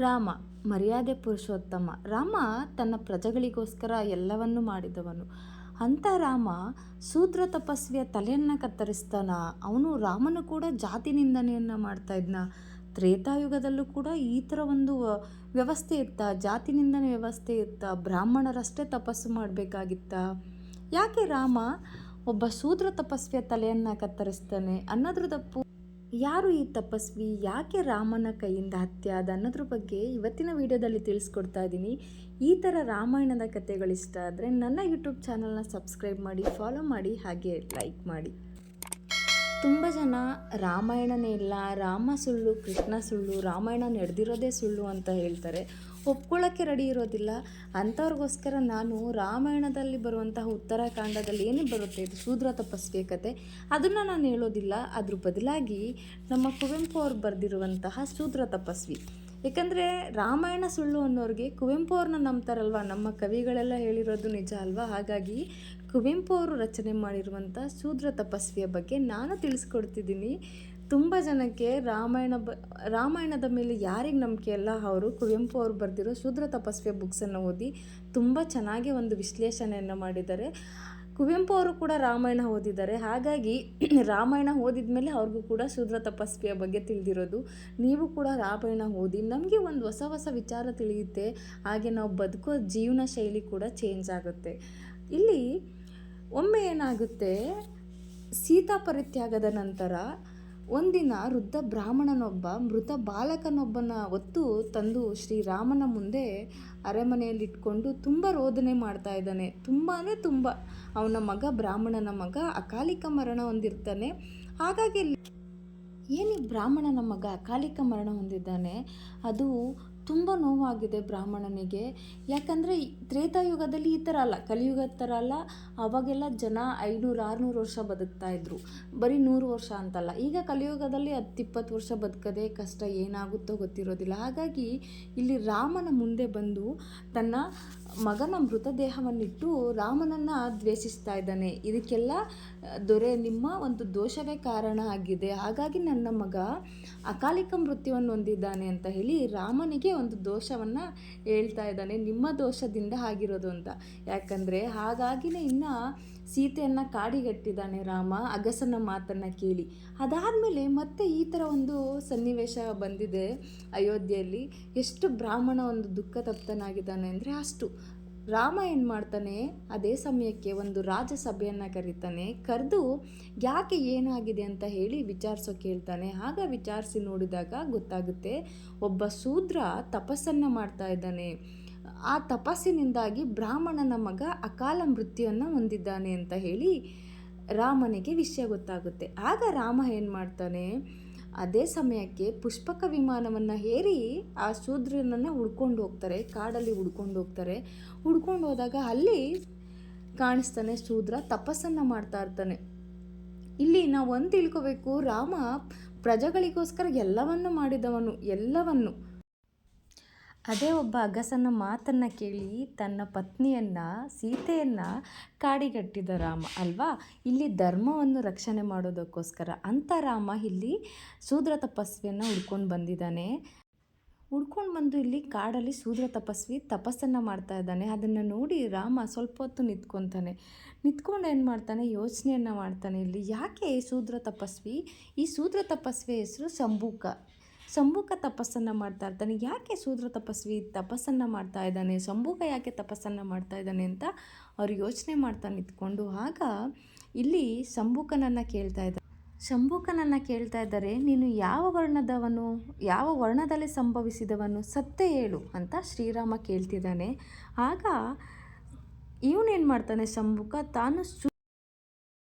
ರಾಮ ಮರ್ಯಾದೆ ಪುರುಷೋತ್ತಮ. ರಾಮ ತನ್ನ ಪ್ರಜೆಗಳಿಗೋಸ್ಕರ ಎಲ್ಲವನ್ನೂ ಮಾಡಿದವನು. ಅಂಥ ರಾಮ ಶೂದ್ರ ತಪಸ್ವಿಯ ತಲೆಯನ್ನು ಕತ್ತರಿಸ್ತಾನ. ಅವನು ರಾಮನು ಕೂಡ ಜಾತಿ ನಿಂದನೆಯನ್ನು ಮಾಡ್ತಾ ಇದ್ನ. ತ್ರೇತಾಯುಗದಲ್ಲೂ ಕೂಡ ಈ ಥರ ಒಂದು ವ್ಯವಸ್ಥೆ ಇತ್ತ, ಜಾತಿ ನಿಂದನೆ ವ್ಯವಸ್ಥೆ ಇತ್ತ. ಬ್ರಾಹ್ಮಣರಷ್ಟೇ ತಪಸ್ಸು ಮಾಡಬೇಕಾಗಿತ್ತ. ಯಾಕೆ ರಾಮ ಒಬ್ಬ ಶೂದ್ರ ತಪಸ್ವಿಯ ತಲೆಯನ್ನು ಕತ್ತರಿಸ್ತಾನೆ ಅನ್ನೋದ್ರ ತಪ್ಪು. ಯಾರು ಈ ತಪಸ್ವಿ, ಯಾಕೆ ರಾಮನ ಕೈಯಿಂದ ಹತ್ಯೆ ಆದ ಅನ್ನೋದ್ರ ಬಗ್ಗೆ ಇವತ್ತಿನ ವಿಡಿಯೋದಲ್ಲಿ ತಿಳಿಸ್ಕೊಡ್ತಾ ಇದ್ದೀನಿ. ಈ ಥರ ರಾಮಾಯಣದ ಕಥೆಗಳಿಷ್ಟ ಆದರೆ ನನ್ನ ಯೂಟ್ಯೂಬ್ ಚಾನಲ್ನ ಸಬ್ಸ್ಕ್ರೈಬ್ ಮಾಡಿ, ಫಾಲೋ ಮಾಡಿ, ಹಾಗೆ ಲೈಕ್ ಮಾಡಿ. ತುಂಬ ಜನ ರಾಮಾಯಣನೇ ಇಲ್ಲ, ರಾಮ ಸುಳ್ಳು, ಕೃಷ್ಣ ಸುಳ್ಳು, ರಾಮಾಯಣ ನಡೆದಿರೋದೇ ಸುಳ್ಳು ಅಂತ ಹೇಳ್ತಾರೆ. ಒಪ್ಕೊಳ್ಳೋಕ್ಕೆ ರೆಡಿ ಇರೋದಿಲ್ಲ. ಅಂಥವ್ರಿಗೋಸ್ಕರ ನಾನು ರಾಮಾಯಣದಲ್ಲಿ ಬರುವಂತಹ ಉತ್ತರಾಖಂಡದಲ್ಲಿ ಏನೇ ಬರುತ್ತೆ, ಇದು ಶೂದ್ರ ತಪಸ್ವಿಯ ಕತೆ, ಅದನ್ನು ನಾನು ಹೇಳೋದಿಲ್ಲ. ಅದ್ರ ಬದಲಾಗಿ ನಮ್ಮ ಕುವೆಂಪು ಅವ್ರು ಬರೆದಿರುವಂತಹ ಶೂದ್ರ ತಪಸ್ವಿ. ಏಕೆಂದರೆ ರಾಮಾಯಣ ಸುಳ್ಳು ಅನ್ನೋರಿಗೆ ಕುವೆಂಪು ಅವ್ರನ್ನ ನಂಬ್ತಾರಲ್ವ, ನಮ್ಮ ಕವಿಗಳೆಲ್ಲ ಹೇಳಿರೋದು ನಿಜ ಅಲ್ವಾ. ಹಾಗಾಗಿ ಕುವೆಂಪು ಅವರು ರಚನೆ ಮಾಡಿರುವಂಥ ಶೂದ್ರ ತಪಸ್ವಿಯ ಬಗ್ಗೆ ನಾನು ತಿಳಿಸ್ಕೊಡ್ತಿದ್ದೀನಿ. ತುಂಬ ಜನಕ್ಕೆ ರಾಮಾಯಣದ ಮೇಲೆ ಯಾರಿಗೆ ನಂಬಿಕೆ ಇಲ್ಲ, ಅವರು ಕುವೆಂಪು ಅವರು ಬರೆದಿರೋ ಶೂದ್ರ ತಪಸ್ವಿಯ ಬುಕ್ಸನ್ನು ಓದಿ ತುಂಬ ಚೆನ್ನಾಗಿ ಒಂದು ವಿಶ್ಲೇಷಣೆಯನ್ನು ಮಾಡಿದ್ದಾರೆ. ಕುವೆಂಪು ಅವರು ಕೂಡ ರಾಮಾಯಣ ಓದಿದ್ದಾರೆ. ಹಾಗಾಗಿ ರಾಮಾಯಣ ಓದಿದ ಮೇಲೆ ಅವ್ರಿಗೂ ಕೂಡ ಶೂದ್ರ ತಪಸ್ವಿಯ ಬಗ್ಗೆ ತಿಳಿದಿರೋದು. ನೀವು ಕೂಡ ರಾಮಾಯಣ ಓದಿ, ನಮಗೆ ಒಂದು ಹೊಸ ಹೊಸ ವಿಚಾರ ತಿಳಿಯುತ್ತೆ. ಹಾಗೆ ನಾವು ಬದುಕೋ ಜೀವನ ಶೈಲಿ ಕೂಡ ಚೇಂಜ್ ಆಗುತ್ತೆ. ಇಲ್ಲಿ ಒಮ್ಮೆ ಏನಾಗುತ್ತೆ, ಸೀತಾ ಪರಿತ್ಯಾಗದ ನಂತರ ಒಂದಿನ ವೃದ್ಧ ಬ್ರಾಹ್ಮಣನೊಬ್ಬ ಮೃತ ಬಾಲಕನೊಬ್ಬನ ಹೊತ್ತು ತಂದು ಶ್ರೀರಾಮನ ಮುಂದೆ ಅರಮನೆಯಲ್ಲಿ ಇಟ್ಕೊಂಡು ತುಂಬ ರೋದನೆ ಮಾಡ್ತಾ ಇದ್ದಾನೆ. ತುಂಬ ಅಂದರೆ ತುಂಬ. ಅವನ ಮಗ, ಬ್ರಾಹ್ಮಣನ ಮಗ ಅಕಾಲಿಕ ಮರಣ ಹೊಂದಿರ್ತಾನೆ. ಹಾಗಾಗಿ ಏನು ಬ್ರಾಹ್ಮಣನ ಮಗ ಅಕಾಲಿಕ ಮರಣ ಹೊಂದಿದ್ದಾನೆ, ಅದು ತುಂಬ ನೋವಾಗಿದೆ ಬ್ರಾಹ್ಮಣನಿಗೆ. ಯಾಕಂದರೆ ತ್ರೇತಾಯುಗದಲ್ಲಿ ಈ ಥರ ಅಲ್ಲ, ಕಲಿಯುಗದ ಥರ ಅಲ್ಲ. ಅವಾಗೆಲ್ಲ ಜನ 500-600 ವರ್ಷ ಬದುಕ್ತಾ ಇದ್ರು, ಬರೀ 100 ವರ್ಷ ಅಂತಲ್ಲ. ಈಗ ಕಲಿಯುಗದಲ್ಲಿ 10-20 ವರ್ಷ ಬದುಕದೇ ಕಷ್ಟ, ಏನಾಗುತ್ತೋ ಗೊತ್ತಿರೋದಿಲ್ಲ. ಹಾಗಾಗಿ ಇಲ್ಲಿ ರಾಮನ ಮುಂದೆ ಬಂದು ತನ್ನ ಮಗನ ಮೃತದೇಹವನ್ನಿಟ್ಟು ರಾಮನನ್ನು ದ್ವೇಷಿಸ್ತಾ ಇದ್ದಾನೆ. ಇದಕ್ಕೆಲ್ಲ ದೊರೆ ನಿಮ್ಮ ಒಂದು ದೋಷವೇ ಕಾರಣ ಆಗಿದೆ. ಹಾಗಾಗಿ ನನ್ನ ಮಗ ಅಕಾಲಿಕ ಮೃತ್ಯುವನ್ನು ಹೊಂದಿದ್ದಾನೆ ಅಂತ ಹೇಳಿ ರಾಮನಿಗೆ ಒಂದು ದೋಷವನ್ನು ಹೇಳ್ತಾ ಇದ್ದಾನೆ. ನಿಮ್ಮ ದೋಷದಿಂದ ಆಗಿರೋದು ಅಂತ. ಯಾಕಂದರೆ ಹಾಗಾಗಿನೇ ಇನ್ನು ಸೀತೆಯನ್ನು ಕಾಡಿಗಟ್ಟಿದ್ದಾನೆ ರಾಮ ಅಗಸನ ಮಾತನ್ನು ಕೇಳಿ. ಅದಾದಮೇಲೆ ಮತ್ತೆ ಈ ಥರ ಒಂದು ಸನ್ನಿವೇಶ ಬಂದಿದೆ ಅಯೋಧ್ಯೆಯಲ್ಲಿ. ಎಷ್ಟು ಬ್ರಾಹ್ಮಣ ಒಂದು ದುಃಖ ತಪ್ತನಾಗಿದ್ದಾನೆ ಅಂದರೆ ಅಷ್ಟು. ರಾಮ ಏನು ಮಾಡ್ತಾನೆ, ಅದೇ ಸಮಯಕ್ಕೆ ಒಂದು ರಾಜಸಭೆಯನ್ನು ಕರೆದು ಯಾಕೆ ಏನಾಗಿದೆ ಅಂತ ಹೇಳಿ ವಿಚಾರಿಸೋಕೆ ಹೇಳ್ತಾನೆ. ಆಗ ವಿಚಾರಿಸಿ ನೋಡಿದಾಗ ಗೊತ್ತಾಗುತ್ತೆ, ಒಬ್ಬ ಶೂದ್ರ ತಪಸ್ಸನ್ನು ಮಾಡ್ತಾ ಇದ್ದಾನೆ. ಆ ತಪಸ್ಸಿನಿಂದಾಗಿ ಬ್ರಾಹ್ಮಣನ ಮಗ ಅಕಾಲ ಮೃತ್ಯುವನ್ನು ಹೊಂದಿದ್ದಾನೆ ಅಂತ ಹೇಳಿ ರಾಮನಿಗೆ ವಿಷಯ ಗೊತ್ತಾಗುತ್ತೆ. ಆಗ ರಾಮ ಏನು ಮಾಡ್ತಾನೆ, ಅದೇ ಸಮಯಕ್ಕೆ ಪುಷ್ಪಕ ವಿಮಾನವನ್ನು ಏರಿ ಆ ಶೂದ್ರನನ್ನು ಹುಡ್ಕೊಂಡು ಹೋಗ್ತಾರೆ. ಕಾಡಲ್ಲಿ ಹುಡ್ಕೊಂಡು ಹೋದಾಗ ಅಲ್ಲಿ ಕಾಣಿಸ್ತಾನೆ ಶೂದ್ರ ತಪಸ್ಸನ್ನು ಮಾಡ್ತಾ ಇರ್ತಾನೆ. ಇಲ್ಲಿ ನಾವು ಒಂದು ತಿಳ್ಕೋಬೇಕು, ರಾಮ ಪ್ರಜೆಗಳಿಗೋಸ್ಕರ ಎಲ್ಲವನ್ನು ಮಾಡಿದವನು, ಎಲ್ಲವನ್ನು. ಅದೇ ಒಬ್ಬ ಅಗಸನ ಮಾತನ್ನು ಕೇಳಿ ತನ್ನ ಪತ್ನಿಯನ್ನು ಸೀತೆಯನ್ನು ಕಾಡಿಗಟ್ಟಿದ ರಾಮ ಅಲ್ವಾ. ಇಲ್ಲಿ ಧರ್ಮವನ್ನು ರಕ್ಷಣೆ ಮಾಡೋದಕ್ಕೋಸ್ಕರ ಅಂಥ ರಾಮ ಇಲ್ಲಿ ಶೂದ್ರ ತಪಸ್ವಿಯನ್ನು ಹುಡ್ಕೊಂಡು ಬಂದಿದ್ದಾನೆ. ಹುಡ್ಕೊಂಡು ಬಂದು ಇಲ್ಲಿ ಕಾಡಲ್ಲಿ ಶೂದ್ರ ತಪಸ್ವಿ ತಪಸ್ಸನ್ನು ಮಾಡ್ತಾ ಇದ್ದಾನೆ. ಅದನ್ನು ನೋಡಿ ರಾಮ ಸ್ವಲ್ಪ ಹೊತ್ತು ನಿಂತ್ಕೊಂಡು ಏನು ಮಾಡ್ತಾನೆ, ಯೋಚನೆಯನ್ನು ಮಾಡ್ತಾನೆ. ಇಲ್ಲಿ ಯಾಕೆ ಶೂದ್ರ ತಪಸ್ವಿ, ಈ ಶೂದ್ರ ತಪಸ್ವಿಯ ಹೆಸರು ಶಂಭೂಕ ತಪಸ್ಸನ್ನು ಮಾಡ್ತಾ ಇರ್ತಾನೆ. ಯಾಕೆ ಶೂದ್ರ ತಪಸ್ವಿ ತಪಸ್ಸನ್ನು ಮಾಡ್ತಾ ಇದ್ದಾನೆ, ಶಂಭೂಕ ಯಾಕೆ ತಪಸ್ಸನ್ನು ಮಾಡ್ತಾ ಇದ್ದಾನೆ ಅಂತ ಅವ್ರು ಯೋಚನೆ ಮಾಡ್ತಾ ನಿಂತ್ಕೊಂಡು, ಆಗ ಇಲ್ಲಿ ಶಂಭೂಕನನ್ನು ಕೇಳ್ತಾ ಇದ್ದಾರೆ, ನೀನು ಯಾವ ವರ್ಣದವನು, ಯಾವ ವರ್ಣದಲ್ಲಿ ಸಂಭವಿಸಿದವನು, ಸತ್ಯ ಹೇಳು ಅಂತ ಶ್ರೀರಾಮ ಕೇಳ್ತಿದ್ದಾನೆ. ಆಗ ಇವನೇನು ಮಾಡ್ತಾನೆ, ಶಂಭೂಕ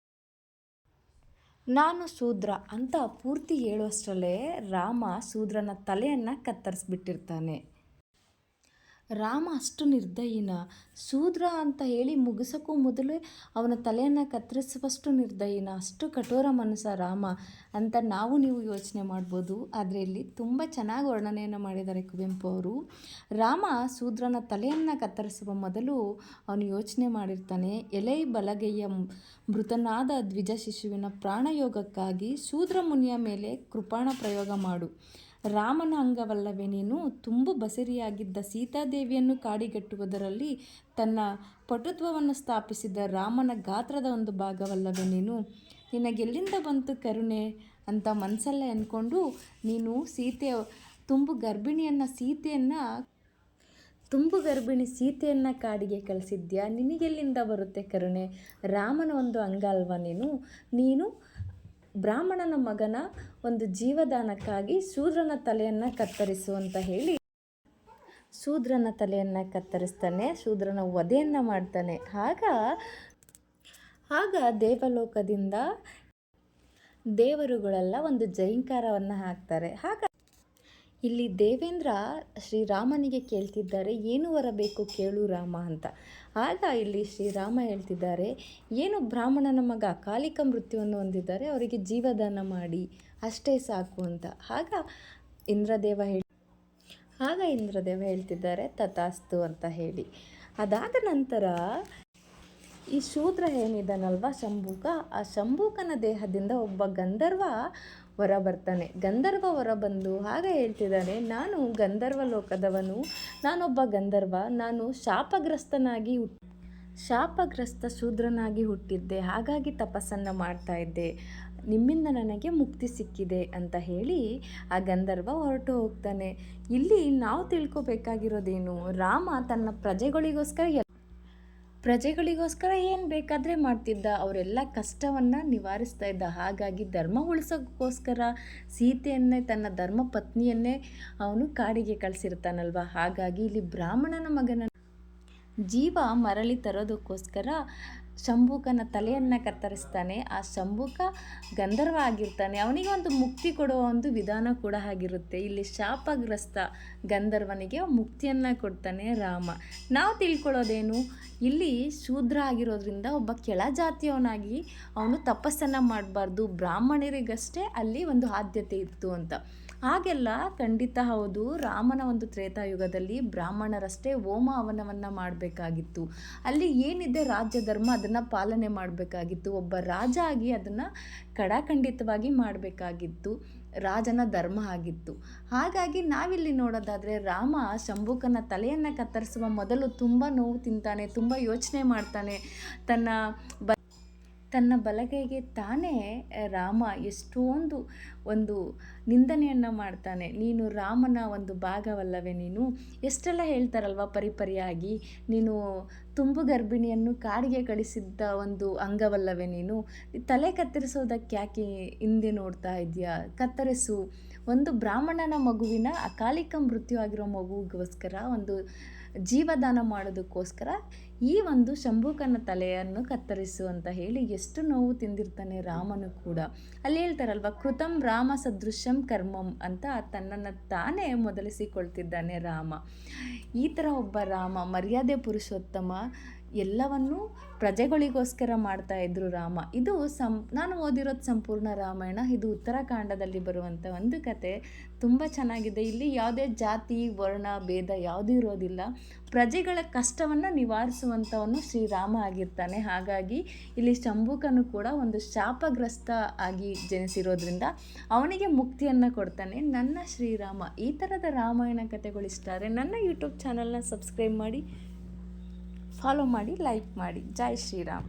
ನಾನು ಶೂದ್ರ ಅಂತ ಪೂರ್ತಿ ಹೇಳುವಷ್ಟರಲ್ಲೇ ರಾಮ ಶೂದ್ರನ ತಲೆಯನ್ನು ಕತ್ತರಿಸ್ಬಿಟ್ಟಿರ್ತಾನೆ. ರಾಮ ಅಷ್ಟು ನಿರ್ದಯಿನ, ಶೂದ್ರ ಅಂತ ಹೇಳಿ ಮುಗಿಸೋಕ್ಕೂ ಮೊದಲೇ ಅವನ ತಲೆಯನ್ನು ಕತ್ತರಿಸುವಷ್ಟು ನಿರ್ದಯಿನ, ಅಷ್ಟು ಕಠೋರ ಮನಸ್ಸ ರಾಮ ಅಂತ ನೀವು ಯೋಚನೆ ಮಾಡ್ಬೋದು. ಆದರೆ ಇಲ್ಲಿ ತುಂಬ ಚೆನ್ನಾಗಿ ವರ್ಣನೆಯನ್ನು ಮಾಡಿದ್ದಾರೆ ಕುವೆಂಪು ಅವರು. ರಾಮ ಶೂದ್ರನ ತಲೆಯನ್ನು ಕತ್ತರಿಸುವ ಮೊದಲು ಅವನು ಯೋಚನೆ ಮಾಡಿರ್ತಾನೆ, ಎಲೈ ಬಲಗೈಯ ಮೃತನಾದ ದ್ವಿಜ ಶಿಶುವಿನ ಪ್ರಾಣಯೋಗಕ್ಕಾಗಿ ಶೂದ್ರ ಮುನಿಯ ಮೇಲೆ ಕೃಪಾಣ ಪ್ರಯೋಗ ಮಾಡು. ರಾಮನ ಅಂಗವಲ್ಲವೇ ನೀನು, ತುಂಬು ಬಸರಿಯಾಗಿದ್ದ ಸೀತಾದೇವಿಯನ್ನು ಕಾಡಿಗಟ್ಟುವುದರಲ್ಲಿ ತನ್ನ ಪಟುತ್ವವನ್ನು ಸ್ಥಾಪಿಸಿದ ರಾಮನ ಗಾತ್ರದ ಒಂದು ಭಾಗವಲ್ಲವೇ ನೀನು. ನಿನಗೆಲ್ಲಿಂದ ಬಂತು ಕರುಣೆ ಅಂತ ಮನಸ್ಸಲ್ಲೇ ಅಂದ್ಕೊಂಡು ನೀನು ತುಂಬು ಗರ್ಭಿಣಿ ಸೀತೆಯನ್ನು ಕಾಡಿಗೆ ಕಳಿಸಿದ್ಯಾ. ನಿನಗೆಲ್ಲಿಂದ ಬರುತ್ತೆ ಕರುಣೆ? ರಾಮನ ಒಂದು ಅಂಗ ಅಲ್ವಾ ನೀನು. ನೀನು ಬ್ರಾಹ್ಮಣನ ಮಗನ ಒಂದು ಜೀವದಾನಕ್ಕಾಗಿ ಶೂದ್ರನ ತಲೆಯನ್ನು ಕತ್ತರಿಸು ಅಂತ ಹೇಳಿ ಶೂದ್ರನ ತಲೆಯನ್ನು ಕತ್ತರಿಸ್ತಾನೆ, ಶೂದ್ರನ ವಧೆಯನ್ನು ಮಾಡ್ತಾನೆ. ಆಗ ದೇವಲೋಕದಿಂದ ದೇವರುಗಳೆಲ್ಲ ಒಂದು ಜೈಂಕಾರವನ್ನು ಹಾಕ್ತಾರೆ. ಇಲ್ಲಿ ದೇವೇಂದ್ರ ಶ್ರೀರಾಮನಿಗೆ ಕೇಳ್ತಿದ್ದಾರೆ, ಏನು ವರ ಬೇಕು ಕೇಳು ರಾಮ ಅಂತ. ಆಗ ಇಲ್ಲಿ ಶ್ರೀರಾಮ ಹೇಳ್ತಿದ್ದಾರೆ, ಏನು ಬ್ರಾಹ್ಮಣನ ಮಗ ಅಕಾಲಿಕ ಮೃತ್ಯುವನ್ನು ಹೊಂದಿದ್ದಾರೆ, ಅವರಿಗೆ ಜೀವದಾನ ಮಾಡಿ ಅಷ್ಟೇ ಸಾಕು ಅಂತ. ಆಗ ಇಂದ್ರದೇವ ಹೇಳ್ತಿದ್ದಾರೆ ತಥಾಸ್ತು ಅಂತ ಹೇಳಿ. ಅದಾದ ನಂತರ ಈ ಶೂದ್ರ ಏನಿದ್ದಾನಲ್ವ ಶಂಭೂಕ, ಆ ಶಂಭೂಕನ ದೇಹದಿಂದ ಒಬ್ಬ ಗಂಧರ್ವ ಹೊರ ಬರ್ತಾನೆ. ಗಂಧರ್ವ ಹೊರ ಬಂದು ಆಗ ಹೇಳ್ತಿದ್ದಾನೆ, ನಾನು ಗಂಧರ್ವ ಲೋಕದವನು, ನಾನೊಬ್ಬ ಗಂಧರ್ವ, ನಾನು ಶಾಪಗ್ರಸ್ತ ಶೂದ್ರನಾಗಿ ಹುಟ್ಟಿದ್ದೆ, ಹಾಗಾಗಿ ತಪಸ್ಸನ್ನು ಮಾಡ್ತಾ ಇದ್ದೆ, ನಿಮ್ಮಿಂದ ನನಗೆ ಮುಕ್ತಿ ಸಿಕ್ಕಿದೆ ಅಂತ ಹೇಳಿ ಆ ಗಂಧರ್ವ ಹೊರಟು ಹೋಗ್ತಾನೆ. ಇಲ್ಲಿ ನಾವು ತಿಳ್ಕೊಬೇಕಾಗಿರೋದೇನು, ರಾಮ ತನ್ನ ಪ್ರಜೆಗಳಿಗೋಸ್ಕರ ಏನು ಬೇಕಾದರೆ ಮಾಡ್ತಿದ್ದ, ಅವರೆಲ್ಲ ಕಷ್ಟವನ್ನು ನಿವಾರಿಸ್ತಾ ಇದ್ದ. ಹಾಗಾಗಿ ಧರ್ಮ ಉಳಿಸೋಕ್ಕೋಸ್ಕರ ಸೀತೆಯನ್ನೇ, ತನ್ನ ಧರ್ಮ ಪತ್ನಿಯನ್ನೇ ಅವನು ಕಾಡಿಗೆ ಕಳಿಸಿರ್ತಾನಲ್ವ. ಹಾಗಾಗಿ ಇಲ್ಲಿ ಬ್ರಾಹ್ಮಣನ ಮಗನ ಜೀವ ಮರಳಿ ತರೋದಕ್ಕೋಸ್ಕರ ಶಂಭೂಕನ ತಲೆಯನ್ನು ಕತ್ತರಿಸ್ತಾನೆ. ಆ ಶಂಭೂಕ ಗಂಧರ್ವ ಆಗಿರ್ತಾನೆ, ಅವನಿಗೆ ಒಂದು ಮುಕ್ತಿ ಕೊಡುವ ಒಂದು ವಿಧಾನ ಕೂಡ ಆಗಿರುತ್ತೆ. ಇಲ್ಲಿ ಶಾಪಗ್ರಸ್ತ ಗಂಧರ್ವನಿಗೆ ಮುಕ್ತಿಯನ್ನು ಕೊಡ್ತಾನೆ ರಾಮ. ನಾವು ತಿಳ್ಕೊಳ್ಳೋದೇನು, ಇಲ್ಲಿ ಶೂದ್ರ ಆಗಿರೋದ್ರಿಂದ ಒಬ್ಬ ಕೆಳಜಾತಿಯವನಾಗಿ ಅವನು ತಪಸ್ಸನ್ನು ಮಾಡಬಾರ್ದು, ಬ್ರಾಹ್ಮಣರಿಗಷ್ಟೇ ಅಲ್ಲಿ ಒಂದು ಆದ್ಯತೆ ಇತ್ತು ಅಂತ. ಹಾಗೆಲ್ಲ ಖಂಡಿತ ಹೌದು. ರಾಮನ ಒಂದು ತ್ರೇತಾಯುಗದಲ್ಲಿ ಬ್ರಾಹ್ಮಣರಷ್ಟೇ ಹೋಮ ಹವನವನ್ನು ಮಾಡಬೇಕಾಗಿತ್ತು. ಅಲ್ಲಿ ಏನಿದೆ ರಾಜ್ಯ ಧರ್ಮ ಅದನ್ನು ಪಾಲನೆ ಮಾಡಬೇಕಾಗಿತ್ತು. ಒಬ್ಬ ರಾಜ ಆಗಿ ಅದನ್ನು ಕಡಾಖಂಡಿತವಾಗಿ ಮಾಡಬೇಕಾಗಿತ್ತು, ರಾಜನ ಧರ್ಮ ಆಗಿತ್ತು. ಹಾಗಾಗಿ ನಾವಿಲ್ಲಿ ನೋಡೋದಾದರೆ ರಾಮ ಶಂಭೂಕನ ತಲೆಯನ್ನು ಕತ್ತರಿಸುವ ಮೊದಲು ತುಂಬ ನೋವು ತಿಂತಾನೆ, ತುಂಬ ಯೋಚನೆ ಮಾಡ್ತಾನೆ. ತನ್ನ ಬಲಗೈಗೆ ತಾನೇ ರಾಮ ಎಷ್ಟೊಂದು ಒಂದು ನಿಂದನೆಯನ್ನು ಮಾಡ್ತಾನೆ. ನೀನು ರಾಮನ ಒಂದು ಭಾಗವಲ್ಲವೇ ನೀನು. ಎಷ್ಟೆಲ್ಲ ಹೇಳ್ತಾರಲ್ವ ಪರಿಪರಿಯಾಗಿ, ನೀನು ತುಂಬು ಗರ್ಭಿಣಿಯನ್ನು ಕಾಡಿಗೆ ಕಳಿಸಿದ್ದ ಒಂದು ಅಂಗವಲ್ಲವೇ ನೀನು. ತಲೆ ಕತ್ತರಿಸೋದಕ್ಕೆ ಯಾಕೆ ಹಿಂದೆ ನೋಡ್ತಾ ಇದೆಯಾ? ಕತ್ತರಿಸು. ಒಂದು ಬ್ರಾಹ್ಮಣನ ಮಗುವಿನ ಅಕಾಲಿಕ ಮೃತ್ಯು ಆಗಿರೋ ಮಗುವಿಗೋಸ್ಕರ ಒಂದು ಜೀವದಾನ ಮಾಡೋದಕ್ಕೋಸ್ಕರ ಈ ಒಂದು ಶಂಭೂಕನ ತಲೆಯನ್ನು ಕತ್ತರಿಸು ಅಂತ ಹೇಳಿ ಎಷ್ಟು ನೋವು ತಿಂದಿರ್ತಾನೆ ರಾಮನು ಕೂಡ. ಅಲ್ಲಿ ಹೇಳ್ತಾರಲ್ವ, ಕೃತಂ ರಾಮ ಸದೃಶಂ ಕರ್ಮಂ ಅಂತ ತನ್ನನ್ನು ತಾನೇ ಮೊದಲಿಸಿಕೊಳ್ತಿದ್ದಾನೆ ರಾಮ. ಈ ಥರ ಒಬ್ಬ ರಾಮ ಮರ್ಯಾದೆ ಪುರುಷೋತ್ತಮ, ಎಲ್ಲವನ್ನೂ ಪ್ರಜೆಗಳಿಗೋಸ್ಕರ ಮಾಡ್ತಾ ಇದ್ರು ರಾಮ. ಇದು ನಾನು ಓದಿರೋದು ಸಂಪೂರ್ಣ ರಾಮಾಯಣ. ಇದು ಉತ್ತರಾಖಂಡದಲ್ಲಿ ಬರುವಂಥ ಒಂದು ಕತೆ. ತುಂಬ ಚೆನ್ನಾಗಿದೆ. ಇಲ್ಲಿ ಯಾವುದೇ ಜಾತಿ ವರ್ಣ ಭೇದ ಯಾವುದೂ ಇರೋದಿಲ್ಲ. ಪ್ರಜೆಗಳ ಕಷ್ಟವನ್ನು ನಿವಾರಿಸುವಂಥವನು ಶ್ರೀರಾಮ ಆಗಿರ್ತಾನೆ. ಹಾಗಾಗಿ ಇಲ್ಲಿ ಶಂಭೂಕನು ಕೂಡ ಒಂದು ಶಾಪಗ್ರಸ್ತ ಆಗಿ ಜನಿಸಿರೋದ್ರಿಂದ ಅವನಿಗೆ ಮುಕ್ತಿಯನ್ನು ಕೊಡ್ತಾನೆ ನನ್ನ ಶ್ರೀರಾಮ. ಈ ಥರದ ರಾಮಾಯಣ ಕಥೆಗಳು ಇಷ್ಟ ಆದರೆ ನನ್ನ ಯೂಟ್ಯೂಬ್ ಚಾನಲ್ನ ಸಬ್ಸ್ಕ್ರೈಬ್ ಮಾಡಿ, ಫಾಲೋ ಮಾಡಿ, ಲೈಕ್ ಮಾಡಿ. ಜೈ ಶ್ರೀರಾಮ್.